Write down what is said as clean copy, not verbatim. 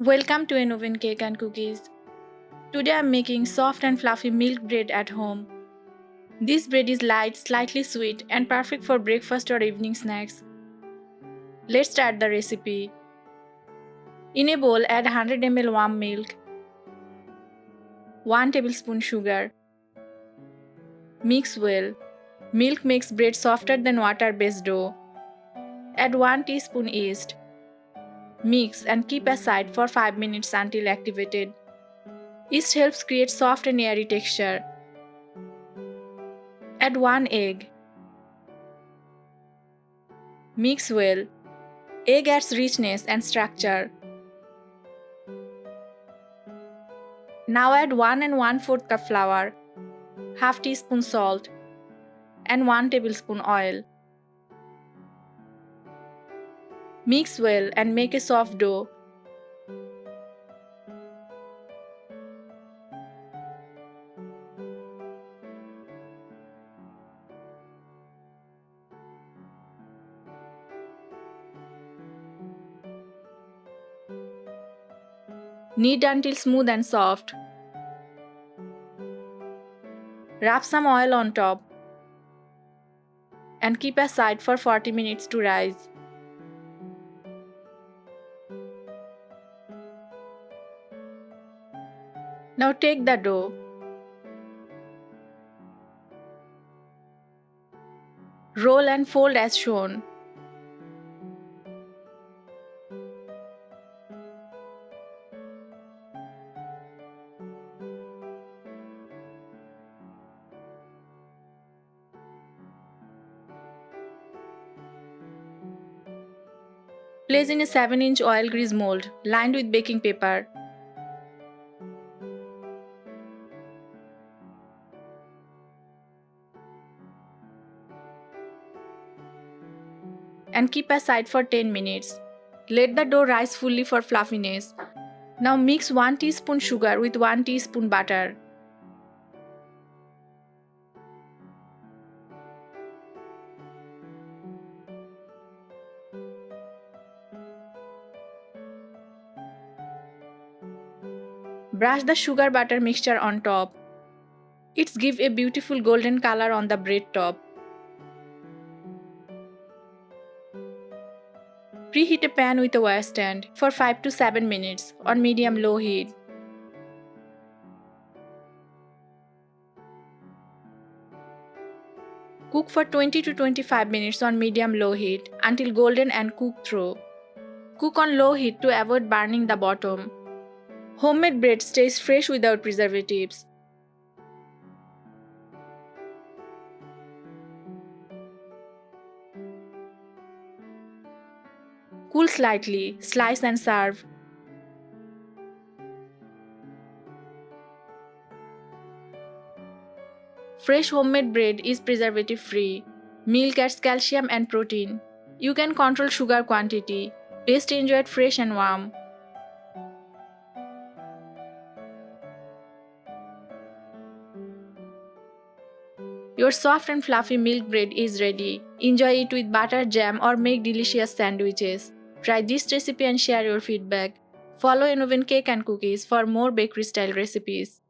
Welcome to an oven cake and cookies. Today I'm making soft and fluffy milk bread at home. This bread is light, slightly sweet and perfect for breakfast or evening snacks. Let's start the recipe. In a bowl, add 100 ml warm milk, 1 tablespoon sugar. Mix well. Milk makes bread softer than water-based dough. Add 1 teaspoon yeast. Mix and keep aside for 5 minutes until activated. Yeast helps create soft and airy texture. Add 1 egg. Mix well. Egg adds richness and structure. Now add 1 and 1/4 cup flour, half teaspoon salt, and 1 tablespoon oil. Mix well and make a soft dough. Knead until smooth and soft. Rub some oil on top and keep aside for 40 minutes to rise. Now take the dough. Roll and fold as shown. Place in a 7-inch oil grease mold lined with baking paper. And keep aside for 10 minutes. Let the dough rise fully for fluffiness. Now mix 1 teaspoon sugar with 1 teaspoon butter. Brush the sugar butter mixture on top. It gives a beautiful golden color on the bread top. Preheat a pan with a wire stand for 5 to 7 minutes on medium-low heat. Cook for 20 to 25 minutes on medium-low heat until golden and cooked through. Cook on low heat to avoid burning the bottom. Homemade bread stays fresh without preservatives. Cool slightly, slice and serve. Fresh homemade bread is preservative free. Milk adds calcium and protein. You can control sugar quantity. Best enjoyed fresh and warm. Your soft and fluffy milk bread is ready. Enjoy it with butter, jam, or make delicious sandwiches. Try this recipe and share your feedback. Follow Oven Cake and Cookies for more bakery style recipes.